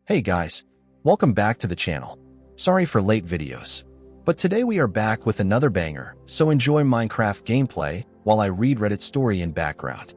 Hey guys, welcome back to the channel. Sorry for late videos, but today we are back with another banger, so enjoy Minecraft gameplay while I read Reddit's story in background.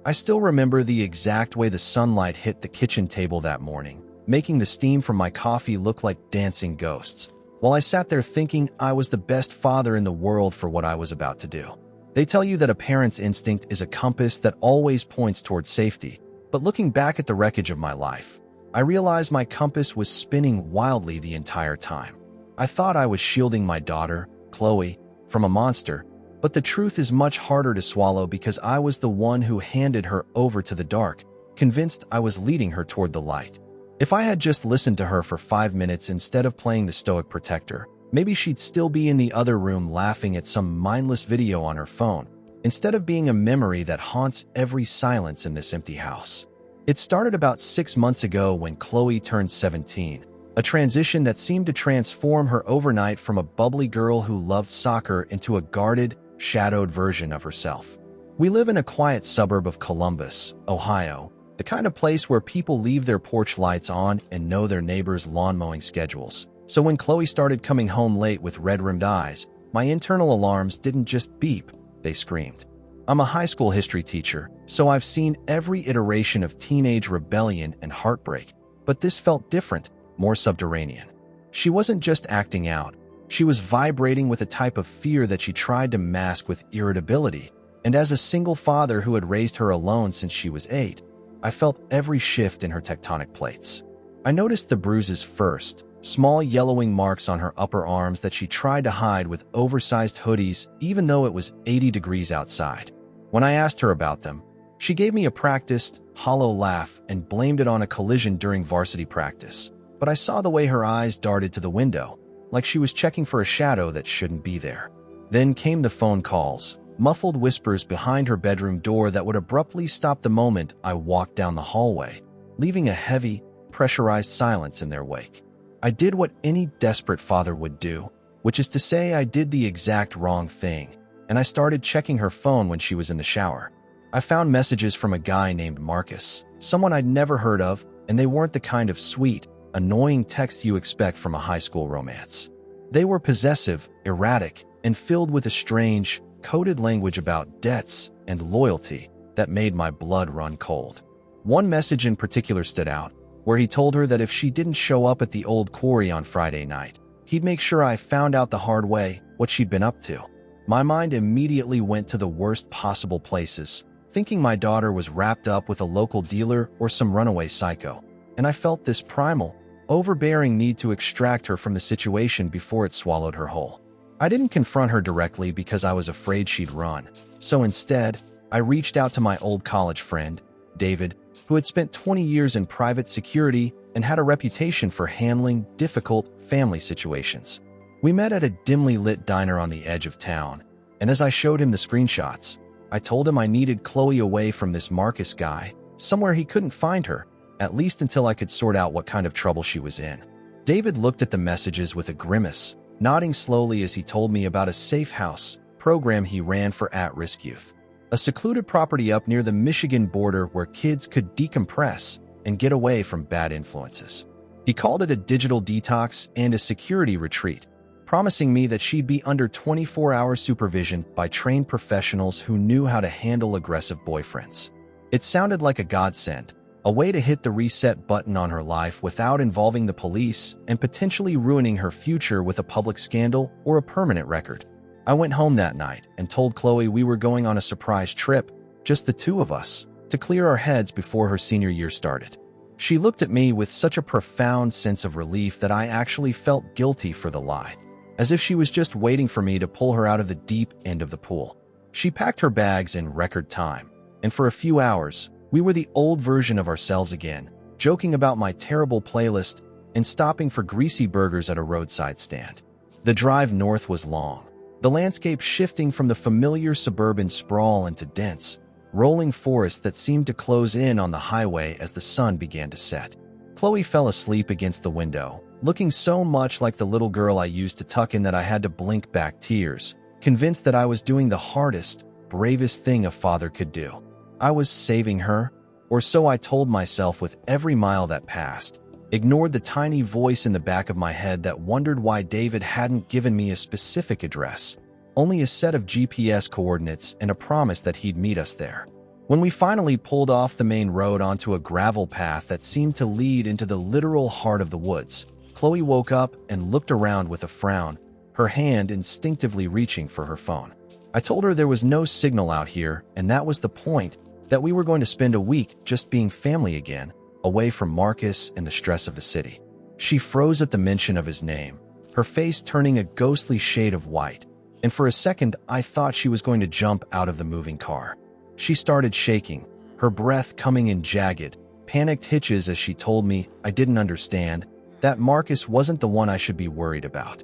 I still remember the exact way the sunlight hit the kitchen table that morning, making the steam from my coffee look like dancing ghosts, while I sat there thinking I was the best father in the world for what I was about to do. They tell you that a parent's instinct is a compass that always points towards safety, but looking back at the wreckage of my life, I realized my compass was spinning wildly the entire time. I thought I was shielding my daughter, Qley, from a monster, but the truth is much harder to swallow because I was the one who handed her over to the dark, convinced I was leading her toward the light. If I had just listened to her for 5 minutes instead of playing the stoic protector, maybe she'd still be in the other room laughing at some mindless video on her phone, instead of being a memory that haunts every silence in this empty house. It started about 6 months ago when Qley turned 17, a transition that seemed to transform her overnight from a bubbly girl who loved soccer into a guarded, shadowed version of herself. We live in a quiet suburb of Columbus, Ohio, the kind of place where people leave their porch lights on and know their neighbors' lawn mowing schedules. So when Qley started coming home late with red-rimmed eyes, my internal alarms didn't just beep, they screamed. I'm a high school history teacher, so I've seen every iteration of teenage rebellion and heartbreak, but this felt different, more subterranean. She wasn't just acting out, she was vibrating with a type of fear that she tried to mask with irritability, and as a single father who had raised her alone since she was 8, I felt every shift in her tectonic plates. I noticed the bruises first, small yellowing marks on her upper arms that she tried to hide with oversized hoodies even though it was 80 degrees outside. When I asked her about them, she gave me a practiced, hollow laugh and blamed it on a collision during varsity practice. But I saw the way her eyes darted to the window, like she was checking for a shadow that shouldn't be there. Then came the phone calls, muffled whispers behind her bedroom door that would abruptly stop the moment I walked down the hallway, leaving a heavy, pressurized silence in their wake. I did what any desperate father would do, which is to say I did the exact wrong thing, and I started checking her phone when she was in the shower. I found messages from a guy named Marcus, someone I'd never heard of, and they weren't the kind of sweet, annoying texts you expect from a high school romance. They were possessive, erratic, and filled with a strange, coded language about debts and loyalty that made my blood run cold. One message in particular stood out, where he told her that if she didn't show up at the old quarry on Friday night, he'd make sure I found out the hard way what she'd been up to. My mind immediately went to the worst possible places, thinking my daughter was wrapped up with a local dealer or some runaway psycho, and I felt this primal, overbearing need to extract her from the situation before it swallowed her whole. I didn't confront her directly because I was afraid she'd run, so instead, I reached out to my old college friend, David, who had spent 20 years in private security and had a reputation for handling difficult family situations. We met at a dimly lit diner on the edge of town, and as I showed him the screenshots, I told him I needed Qley away from this Marcus guy, somewhere he couldn't find her, at least until I could sort out what kind of trouble she was in. David looked at the messages with a grimace, nodding slowly as he told me about a safe house program he ran for at-risk youth. A secluded property up near the Michigan border where kids could decompress and get away from bad influences. He called it a digital detox and a security retreat, promising me that she'd be under 24-hour supervision by trained professionals who knew how to handle aggressive boyfriends. It sounded like a godsend, a way to hit the reset button on her life without involving the police and potentially ruining her future with a public scandal or a permanent record. I went home that night and told Qley we were going on a surprise trip, just the two of us, to clear our heads before her senior year started. She looked at me with such a profound sense of relief that I actually felt guilty for the lie, as if she was just waiting for me to pull her out of the deep end of the pool. She packed her bags in record time, and for a few hours, we were the old version of ourselves again, joking about my terrible playlist and stopping for greasy burgers at a roadside stand. The drive north was long, the landscape shifting from the familiar suburban sprawl into dense, rolling forest that seemed to close in on the highway as the sun began to set. Qley fell asleep against the window, looking so much like the little girl I used to tuck in that I had to blink back tears, convinced that I was doing the hardest, bravest thing a father could do. I was saving her, or so I told myself with every mile that passed, ignored the tiny voice in the back of my head that wondered why David hadn't given me a specific address, only a set of GPS coordinates and a promise that he'd meet us there. When we finally pulled off the main road onto a gravel path that seemed to lead into the literal heart of the woods, Qley woke up and looked around with a frown, her hand instinctively reaching for her phone. I told her there was no signal out here, and that was the point, that we were going to spend a week just being family again, away from Marcus and the stress of the city. She froze at the mention of his name, her face turning a ghostly shade of white, and for a second I thought she was going to jump out of the moving car. She started shaking, her breath coming in jagged, panicked hitches as she told me I didn't understand, that Marcus wasn't the one I should be worried about.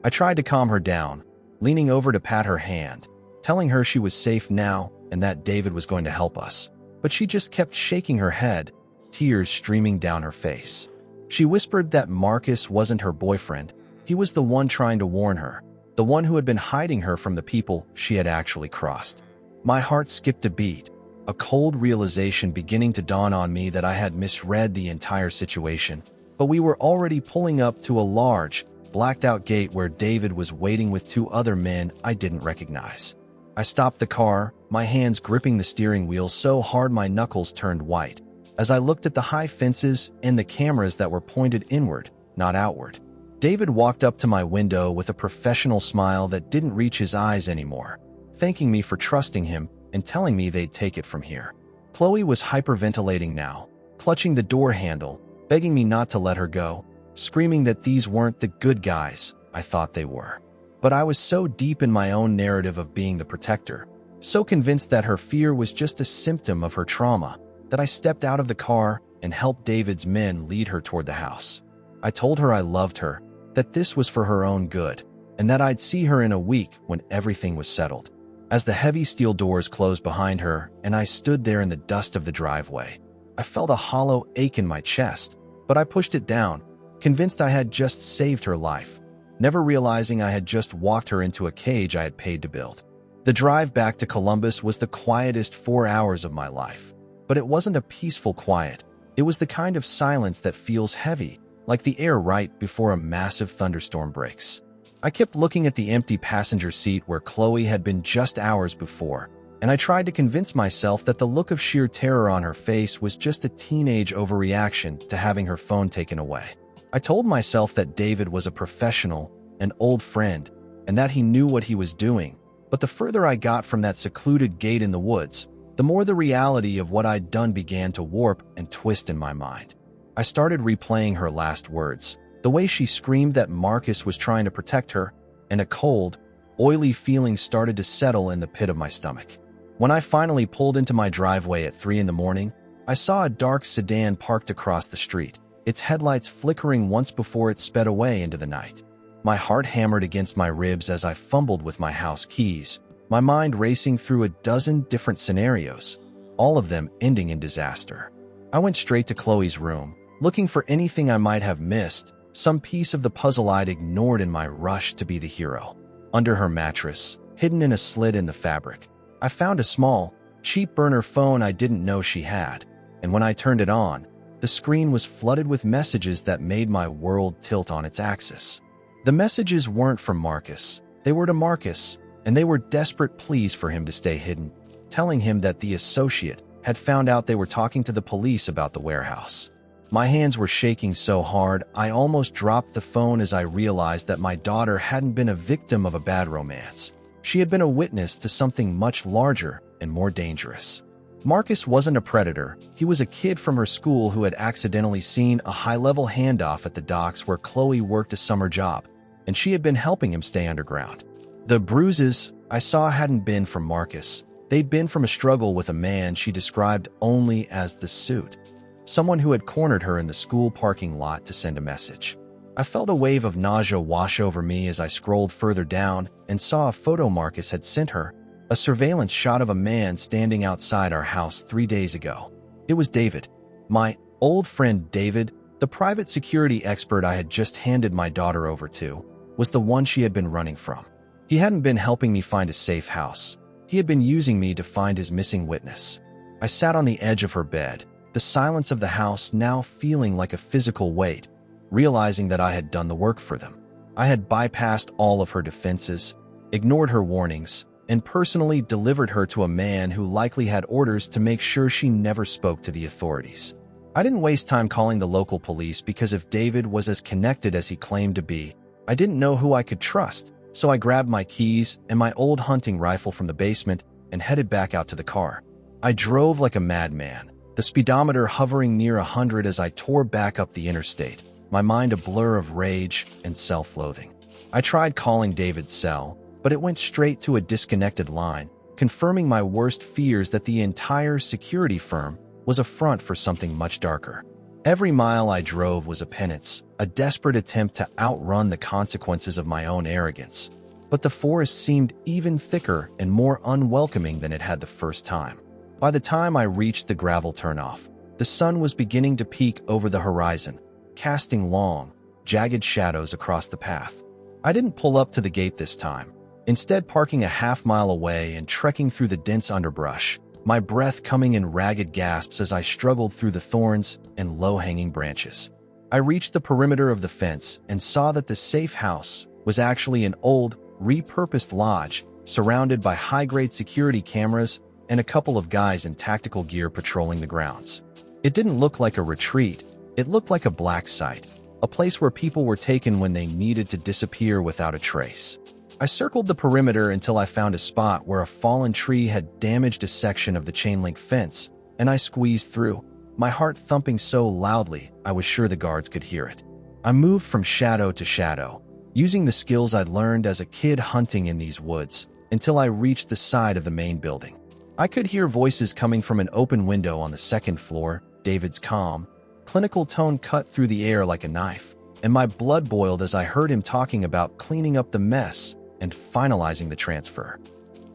I tried to calm her down, leaning over to pat her hand, telling her she was safe now and that David was going to help us. But she just kept shaking her head, tears streaming down her face. She whispered that Marcus wasn't her boyfriend. He was the one trying to warn her, the one who had been hiding her from the people she had actually crossed. My heart skipped a beat, a cold realization beginning to dawn on me that I had misread the entire situation. But we were already pulling up to a large, blacked-out gate where David was waiting with two other men I didn't recognize. I stopped the car, my hands gripping the steering wheel so hard my knuckles turned white, as I looked at the high fences and the cameras that were pointed inward, not outward. David walked up to my window with a professional smile that didn't reach his eyes anymore, thanking me for trusting him and telling me they'd take it from here. Qley was hyperventilating now, clutching the door handle, begging me not to let her go, screaming that these weren't the good guys I thought they were. But I was so deep in my own narrative of being the protector, so convinced that her fear was just a symptom of her trauma, that I stepped out of the car and helped David's men lead her toward the house. I told her I loved her, that this was for her own good, and that I'd see her in a week when everything was settled. As the heavy steel doors closed behind her and I stood there in the dust of the driveway, I felt a hollow ache in my chest, but I pushed it down, convinced I had just saved her life, never realizing I had just walked her into a cage I had paid to build. The drive back to Columbus was the quietest 4 hours of my life, but it wasn't a peaceful quiet. It was the kind of silence that feels heavy, like the air right before a massive thunderstorm breaks. I kept looking at the empty passenger seat where Qley had been just hours before, and I tried to convince myself that the look of sheer terror on her face was just a teenage overreaction to having her phone taken away. I told myself that David was a professional, an old friend, and that he knew what he was doing, but the further I got from that secluded gate in the woods, the more the reality of what I'd done began to warp and twist in my mind. I started replaying her last words, the way she screamed that Marcus was trying to protect her, and a cold, oily feeling started to settle in the pit of my stomach. When I finally pulled into my driveway at 3 a.m, I saw a dark sedan parked across the street, its headlights flickering once before it sped away into the night. My heart hammered against my ribs as I fumbled with my house keys, my mind racing through a dozen different scenarios, all of them ending in disaster. I went straight to Qley's room, looking for anything I might have missed, some piece of the puzzle I'd ignored in my rush to be the hero. Under her mattress, hidden in a slit in the fabric, I found a small, cheap burner phone I didn't know she had, and when I turned it on, the screen was flooded with messages that made my world tilt on its axis. The messages weren't from Marcus. They were to Marcus, and they were desperate pleas for him to stay hidden, telling him that the associate had found out they were talking to the police about the warehouse. My hands were shaking so hard, I almost dropped the phone as I realized that my daughter hadn't been a victim of a bad romance. She had been a witness to something much larger and more dangerous. Marcus wasn't a predator. He was a kid from her school who had accidentally seen a high-level handoff at the docks where Qley worked a summer job, and she had been helping him stay underground. The bruises I saw hadn't been from Marcus. They'd been from a struggle with a man she described only as the suit, someone who had cornered her in the school parking lot to send a message. I felt a wave of nausea wash over me as I scrolled further down and saw a photo Marcus had sent her, a surveillance shot of a man standing outside our house 3 days ago. It was David. My old friend David, the private security expert I had just handed my daughter over to, was the one she had been running from. He hadn't been helping me find a safe house. He had been using me to find his missing witness. I sat on the edge of her bed, the silence of the house now feeling like a physical weight, realizing that I had done the work for them. I had bypassed all of her defenses, ignored her warnings, and personally delivered her to a man who likely had orders to make sure she never spoke to the authorities. I didn't waste time calling the local police because if David was as connected as he claimed to be, I didn't know who I could trust, so I grabbed my keys and my old hunting rifle from the basement and headed back out to the car. I drove like a madman, the speedometer hovering near 100 as I tore back up the interstate, my mind a blur of rage and self-loathing. I tried calling David's cell, but it went straight to a disconnected line, confirming my worst fears that the entire security firm was a front for something much darker. Every mile I drove was a penance, a desperate attempt to outrun the consequences of my own arrogance. But the forest seemed even thicker and more unwelcoming than it had the first time. By the time I reached the gravel turnoff, the sun was beginning to peek over the horizon, casting long, jagged shadows across the path. I didn't pull up to the gate this time, instead parking a half-mile away and trekking through the dense underbrush, my breath coming in ragged gasps as I struggled through the thorns and low-hanging branches. I reached the perimeter of the fence and saw that the safe house was actually an old, repurposed lodge surrounded by high-grade security cameras and a couple of guys in tactical gear patrolling the grounds. It didn't look like a retreat, it looked like a black site, a place where people were taken when they needed to disappear without a trace. I circled the perimeter until I found a spot where a fallen tree had damaged a section of the chain-link fence, and I squeezed through, my heart thumping so loudly I was sure the guards could hear it. I moved from shadow to shadow, using the skills I'd learned as a kid hunting in these woods, until I reached the side of the main building. I could hear voices coming from an open window on the second floor. David's calm, clinical tone cut through the air like a knife, and my blood boiled as I heard him talking about cleaning up the mess and finalizing the transfer.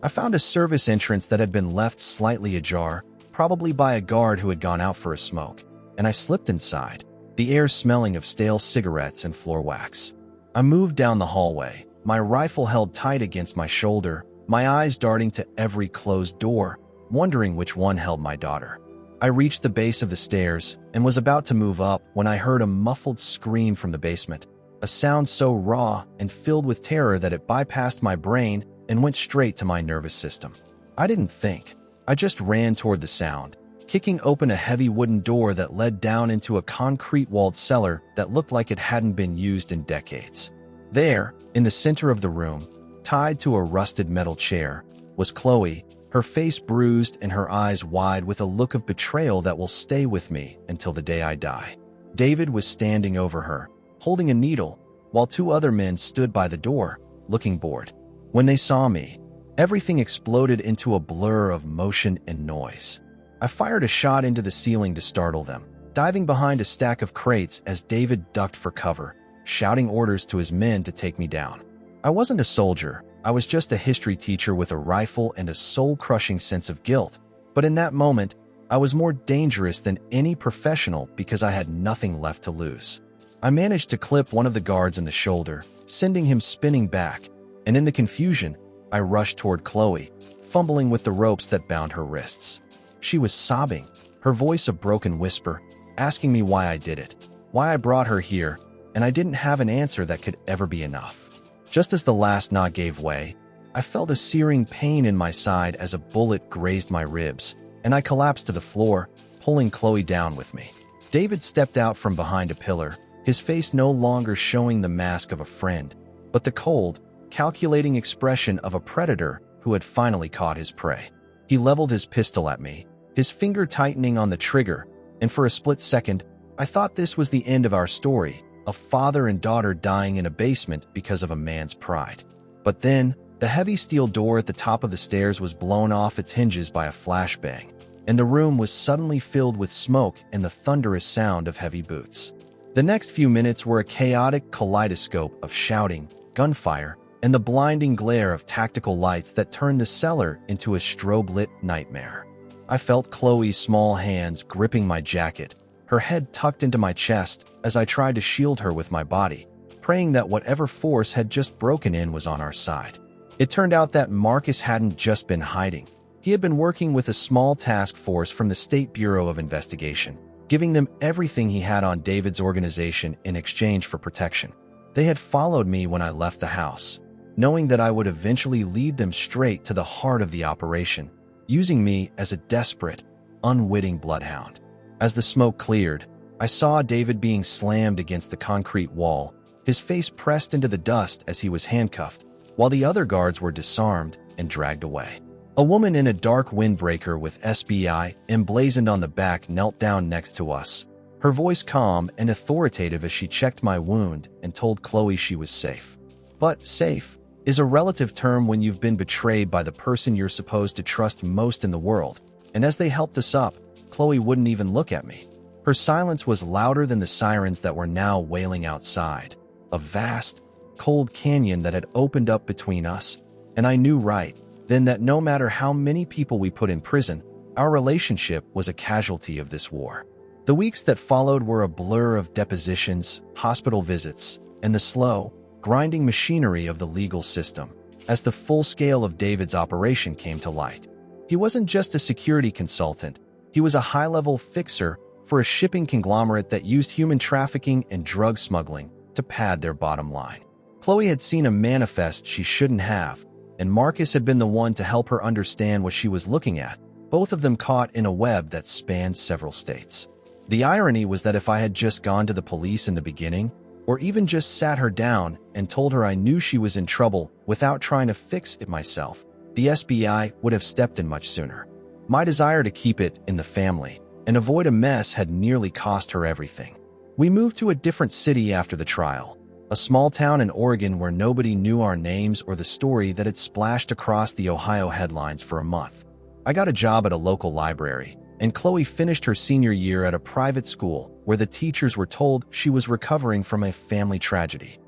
I found a service entrance that had been left slightly ajar, probably by a guard who had gone out for a smoke, and I slipped inside, the air smelling of stale cigarettes and floor wax. I moved down the hallway, my rifle held tight against my shoulder, my eyes darting to every closed door, wondering which one held my daughter. I reached the base of the stairs and was about to move up when I heard a muffled scream from the basement, a sound so raw and filled with terror that it bypassed my brain and went straight to my nervous system. I didn't think. I just ran toward the sound, kicking open a heavy wooden door that led down into a concrete-walled cellar that looked like it hadn't been used in decades. There, in the center of the room, tied to a rusted metal chair, was Qley, her face bruised and her eyes wide with a look of betrayal that will stay with me until the day I die. David was standing over her, holding a needle, while two other men stood by the door, looking bored. When they saw me, everything exploded into a blur of motion and noise. I fired a shot into the ceiling to startle them, diving behind a stack of crates as David ducked for cover, shouting orders to his men to take me down. I wasn't a soldier, I was just a history teacher with a rifle and a soul-crushing sense of guilt, but in that moment, I was more dangerous than any professional because I had nothing left to lose. I managed to clip one of the guards in the shoulder, sending him spinning back, and in the confusion, I rushed toward Qley, fumbling with the ropes that bound her wrists. She was sobbing, her voice a broken whisper, asking me why I did it, why I brought her here, and I didn't have an answer that could ever be enough. Just as the last knot gave way, I felt a searing pain in my side as a bullet grazed my ribs, and I collapsed to the floor, pulling Qley down with me. David stepped out from behind a pillar, his face no longer showing the mask of a friend, but the cold, calculating expression of a predator who had finally caught his prey. He leveled his pistol at me, his finger tightening on the trigger, and for a split second, I thought this was the end of our story, a father and daughter dying in a basement because of a man's pride. But then, the heavy steel door at the top of the stairs was blown off its hinges by a flashbang, and the room was suddenly filled with smoke and the thunderous sound of heavy boots. The next few minutes were a chaotic kaleidoscope of shouting, gunfire, and the blinding glare of tactical lights that turned the cellar into a strobe-lit nightmare. I felt Qley's small hands gripping my jacket, her head tucked into my chest as I tried to shield her with my body, praying that whatever force had just broken in was on our side. It turned out that Marcus hadn't just been hiding. He had been working with a small task force from the State Bureau of Investigation, giving them everything he had on David's organization in exchange for protection. They had followed me when I left the house, knowing that I would eventually lead them straight to the heart of the operation, using me as a desperate, unwitting bloodhound. As the smoke cleared, I saw David being slammed against the concrete wall, his face pressed into the dust as he was handcuffed, while the other guards were disarmed and dragged away. A woman in a dark windbreaker with SBI emblazoned on the back knelt down next to us, her voice calm and authoritative as she checked my wound and told Qley she was safe. But safe is a relative term when you've been betrayed by the person you're supposed to trust most in the world, and as they helped us up, Qley wouldn't even look at me. Her silence was louder than the sirens that were now wailing outside, a vast, cold canyon that had opened up between us, and I knew right then that no matter how many people we put in prison, our relationship was a casualty of this war. The weeks that followed were a blur of depositions, hospital visits, and the slow, grinding machinery of the legal system as the full scale of David's operation came to light. He wasn't just a security consultant, he was a high-level fixer for a shipping conglomerate that used human trafficking and drug smuggling to pad their bottom line. Qley had seen a manifest she shouldn't have, and Marcus had been the one to help her understand what she was looking at, both of them caught in a web that spanned several states. The irony was that if I had just gone to the police in the beginning, or even just sat her down and told her I knew she was in trouble without trying to fix it myself, the SBI would have stepped in much sooner. My desire to keep it in the family and avoid a mess had nearly cost her everything. We moved to a different city after the trial, a small town in Oregon where nobody knew our names or the story that had splashed across the Ohio headlines for a month. I got a job at a local library, and Qley finished her senior year at a private school where the teachers were told she was recovering from a family tragedy.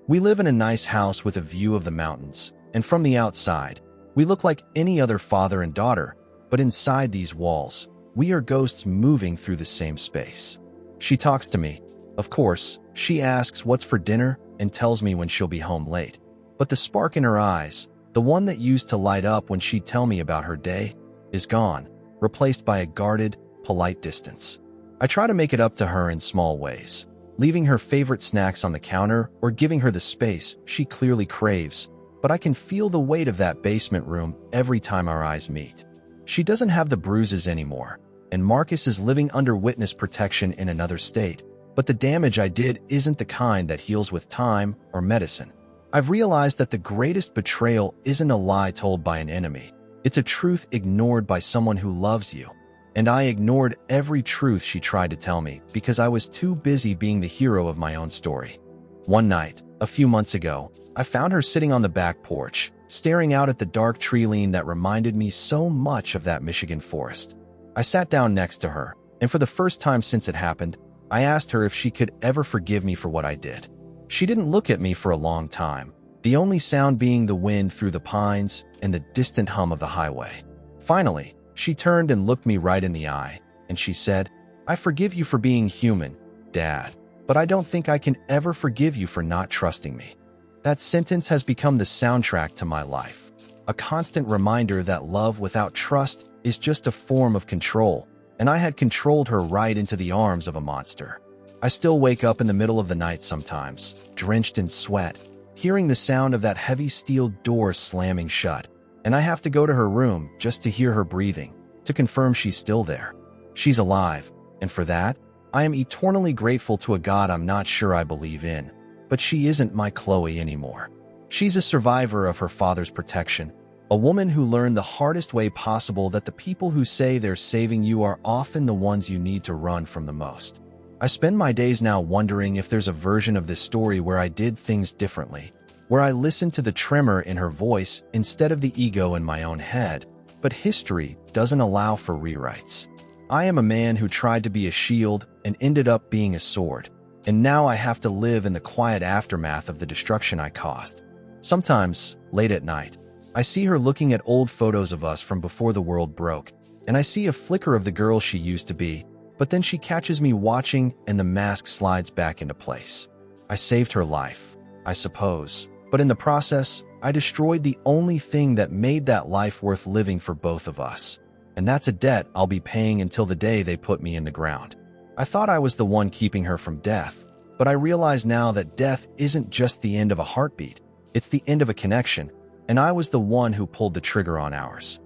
We live in a nice house with a view of the mountains, and from the outside, we look like any other father and daughter, but inside these walls, we are ghosts moving through the same space. She talks to me. Of course, she asks what's for dinner and tells me when she'll be home late. But the spark in her eyes, the one that used to light up when she'd tell me about her day, is gone, replaced by a guarded, polite distance. I try to make it up to her in small ways, leaving her favorite snacks on the counter or giving her the space she clearly craves, but I can feel the weight of that basement room every time our eyes meet. She doesn't have the bruises anymore, and Marcus is living under witness protection in another state, but the damage I did isn't the kind that heals with time or medicine. I've realized that the greatest betrayal isn't a lie told by an enemy. It's a truth ignored by someone who loves you. And I ignored every truth she tried to tell me because I was too busy being the hero of my own story. One night, a few months ago, I found her sitting on the back porch, staring out at the dark tree line that reminded me so much of that Michigan forest. I sat down next to her, and for the first time since it happened, I asked her if she could ever forgive me for what I did. She didn't look at me for a long time, the only sound being the wind through the pines and the distant hum of the highway. Finally, she turned and looked me right in the eye, and she said, "I forgive you for being human, Dad, but I don't think I can ever forgive you for not trusting me." That sentence has become the soundtrack to my life, a constant reminder that love without trust is just a form of control, and I had controlled her right into the arms of a monster. I still wake up in the middle of the night sometimes, drenched in sweat, hearing the sound of that heavy steel door slamming shut, and I have to go to her room just to hear her breathing, to confirm she's still there. She's alive, and for that, I am eternally grateful to a God I'm not sure I believe in, but she isn't my Qley anymore. She's a survivor of her father's protection, a woman who learned the hardest way possible that the people who say they're saving you are often the ones you need to run from the most. I spend my days now wondering if there's a version of this story where I did things differently, where I listened to the tremor in her voice instead of the ego in my own head, but history doesn't allow for rewrites. I am a man who tried to be a shield and ended up being a sword, and now I have to live in the quiet aftermath of the destruction I caused. Sometimes, late at night, I see her looking at old photos of us from before the world broke, and I see a flicker of the girl she used to be, but then she catches me watching and the mask slides back into place. I saved her life, I suppose, but in the process, I destroyed the only thing that made that life worth living for both of us. And that's a debt I'll be paying until the day they put me in the ground. I thought I was the one keeping her from death, but I realize now that death isn't just the end of a heartbeat. It's the end of a connection, and I was the one who pulled the trigger on ours.